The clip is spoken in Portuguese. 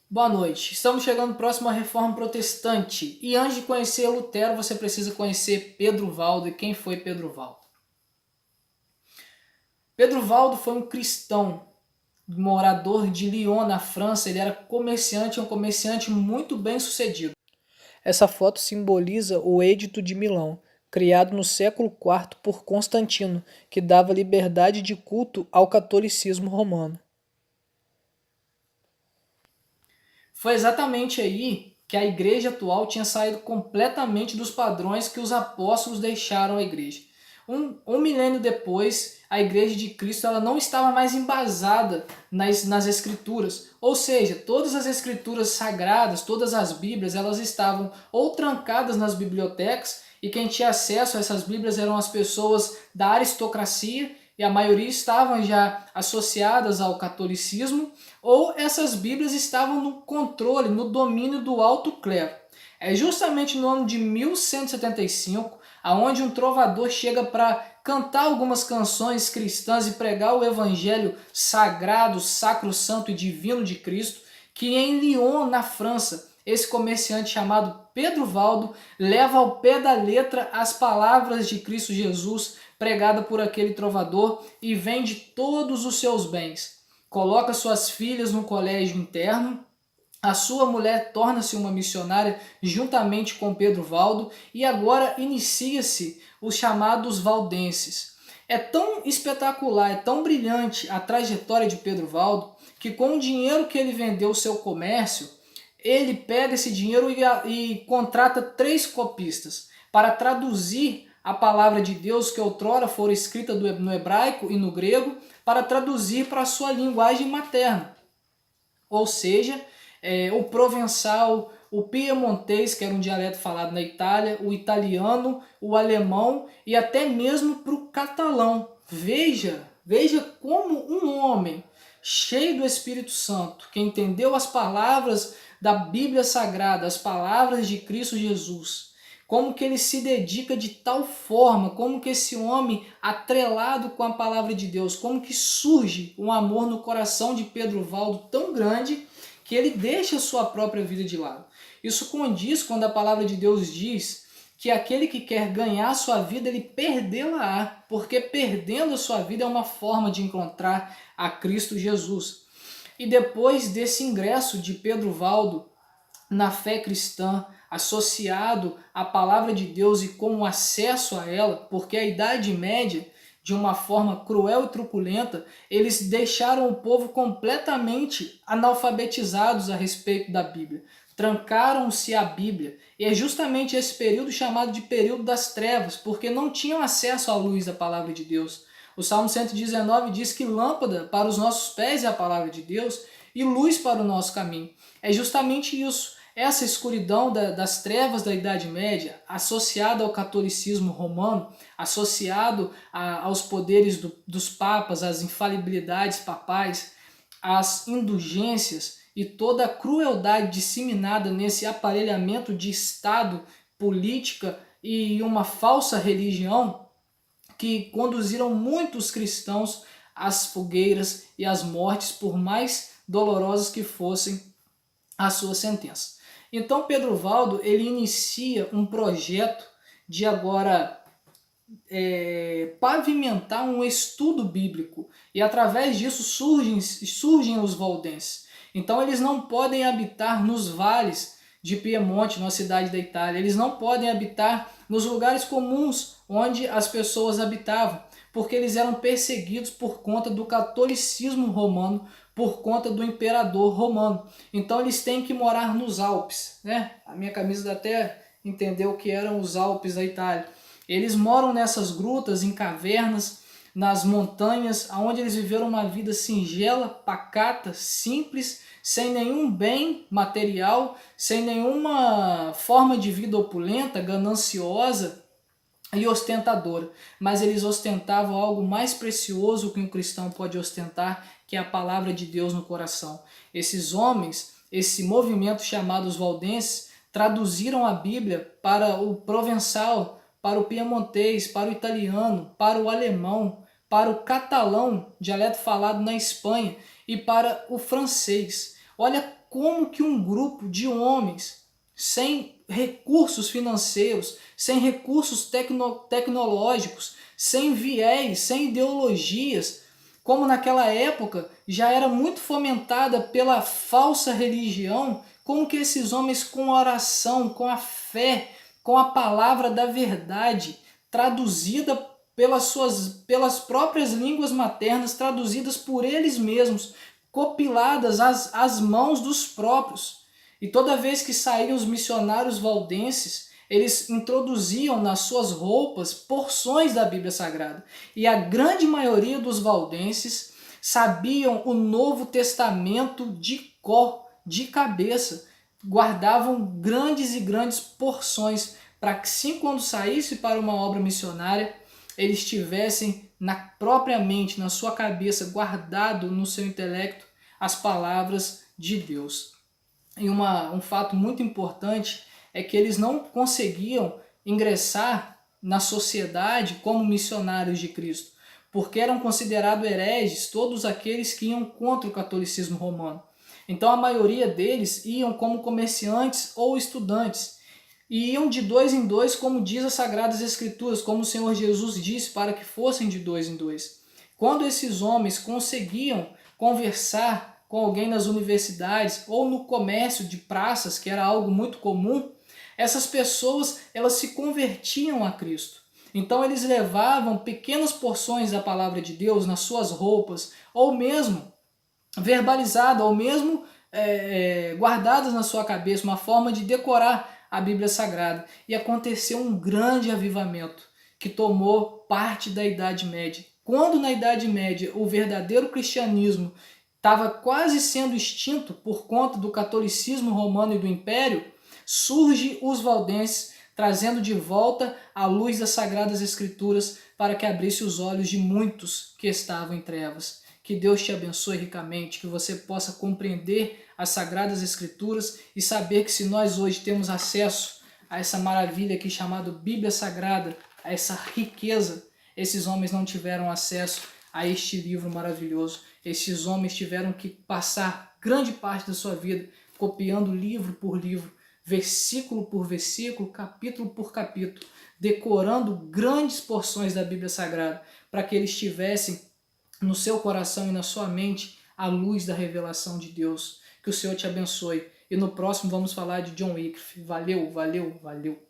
Boa noite. Estamos chegando próximo à Reforma Protestante. E antes de conhecer Lutero, você precisa conhecer Pedro Valdo. E quem foi Pedro Valdo? Pedro Valdo foi um cristão, morador de Lyon, na França. Ele era comerciante, um comerciante muito bem sucedido. Essa foto simboliza o Edito de Milão, criado no século IV por Constantino, que dava liberdade de culto ao catolicismo romano. Foi exatamente aí que a igreja atual tinha saído completamente dos padrões que os apóstolos deixaram à igreja. Um milênio depois, a igreja de Cristo ela não estava mais embasada nas escrituras. Ou seja, todas as escrituras sagradas, todas as bíblias, elas estavam ou trancadas nas bibliotecas, e quem tinha acesso a essas bíblias eram as pessoas da aristocracia, e a maioria estavam já associadas ao catolicismo, ou essas Bíblias estavam no controle, no domínio do alto clero. É justamente no ano de 1175, aonde um trovador chega para cantar algumas canções cristãs e pregar o evangelho sagrado, sacro-santo e divino de Cristo, que em Lyon, na França, esse comerciante chamado Pedro Valdo leva ao pé da letra as palavras de Cristo Jesus pregada por aquele trovador e vende todos os seus bens. Coloca suas filhas no colégio interno, a sua mulher torna-se uma missionária juntamente com Pedro Valdo e agora inicia-se os chamados valdenses. É tão espetacular, é tão brilhante a trajetória de Pedro Valdo que com o dinheiro que ele vendeu o seu comércio, ele pega esse dinheiro e contrata 3 copistas para traduzir a palavra de Deus que outrora fora escrita no hebraico e no grego, para traduzir para a sua linguagem materna. Ou seja, o provençal, o piemontês, que era um dialeto falado na Itália, o italiano, o alemão e até mesmo para o catalão. Veja como um homem cheio do Espírito Santo, que entendeu as palavras da Bíblia Sagrada, as palavras de Cristo Jesus, como que ele se dedica de tal forma, como que esse homem atrelado com a palavra de Deus, como que surge um amor no coração de Pedro Valdo tão grande que ele deixa a sua própria vida de lado. Isso condiz quando a palavra de Deus diz que aquele que quer ganhar a sua vida, ele perdê-la-á, porque perdendo a sua vida é uma forma de encontrar a Cristo Jesus. E depois desse ingresso de Pedro Valdo na fé cristã, associado à palavra de Deus e com acesso a ela, porque a Idade Média, de uma forma cruel e truculenta, eles deixaram o povo completamente analfabetizados a respeito da Bíblia. Trancaram-se à Bíblia. E é justamente esse período chamado de período das trevas, porque não tinham acesso à luz da palavra de Deus. O Salmo 119 diz que lâmpada para os nossos pés é a palavra de Deus e luz para o nosso caminho. É justamente isso. Essa escuridão das trevas da Idade Média, associada ao catolicismo romano, associado aos poderes dos papas, às infalibilidades papais, às indulgências e toda a crueldade disseminada nesse aparelhamento de Estado, política e uma falsa religião que conduziram muitos cristãos às fogueiras e às mortes, por mais dolorosas que fossem as suas sentenças. Então Pedro Valdo ele inicia um projeto de agora pavimentar um estudo bíblico e através disso surgem os valdenses. Então eles não podem habitar nos vales de Piemonte, numa cidade da Itália, eles não podem habitar nos lugares comuns onde as pessoas habitavam, porque eles eram perseguidos por conta do catolicismo romano, por conta do imperador romano. Então eles têm que morar nos Alpes, né? A minha camisa dá até entender o que eram os Alpes da Itália. Eles moram nessas grutas, em cavernas, nas montanhas, onde eles viveram uma vida singela, pacata, simples, sem nenhum bem material, sem nenhuma forma de vida opulenta, gananciosa e ostentadora. Mas eles ostentavam algo mais precioso que um cristão pode ostentar, que é a palavra de Deus no coração. Esses homens, esse movimento chamado os valdenses, traduziram a Bíblia para o provençal, para o piemontês, para o italiano, para o alemão, para o catalão, dialeto falado na Espanha, e para o francês. Olha como que um grupo de homens sem recursos financeiros, sem recursos tecnológicos, sem viés, sem ideologias, como naquela época já era muito fomentada pela falsa religião, como que esses homens com a oração, com a fé, com a palavra da verdade, traduzida pelas próprias línguas maternas, traduzidas por eles mesmos, copiladas às mãos dos próprios. E toda vez que saíam os missionários valdenses, eles introduziam nas suas roupas porções da Bíblia Sagrada. E a grande maioria dos valdenses sabiam o Novo Testamento de cor, de cabeça. Guardavam grandes e grandes porções para que, sim, quando saísse para uma obra missionária, eles tivessem na própria mente, na sua cabeça, guardado no seu intelecto as palavras de Deus. E um fato muito importante é que eles não conseguiam ingressar na sociedade como missionários de Cristo, porque eram considerados hereges todos aqueles que iam contra o catolicismo romano. Então a maioria deles iam como comerciantes ou estudantes, e iam de 2 em 2, como diz as Sagradas Escrituras, como o Senhor Jesus disse para que fossem de 2 em 2. Quando esses homens conseguiam conversar com alguém nas universidades ou no comércio de praças, que era algo muito comum, essas pessoas elas se convertiam a Cristo. Então eles levavam pequenas porções da palavra de Deus nas suas roupas, ou mesmo verbalizada, ou mesmo guardadas na sua cabeça, uma forma de decorar a Bíblia Sagrada. E aconteceu um grande avivamento que tomou parte da Idade Média. Quando na Idade Média o verdadeiro cristianismo estava quase sendo extinto por conta do catolicismo romano e do império, surge os valdenses trazendo de volta a luz das Sagradas Escrituras para que abrisse os olhos de muitos que estavam em trevas. Que Deus te abençoe ricamente, que você possa compreender as Sagradas Escrituras e saber que se nós hoje temos acesso a essa maravilha aqui chamada Bíblia Sagrada, a essa riqueza, esses homens não tiveram acesso a este livro maravilhoso. Esses homens tiveram que passar grande parte da sua vida copiando livro por livro, versículo por versículo, capítulo por capítulo, decorando grandes porções da Bíblia Sagrada, para que eles tivessem no seu coração e na sua mente a luz da revelação de Deus. Que o Senhor te abençoe. E no próximo vamos falar de John Wycliffe. Valeu, valeu, valeu.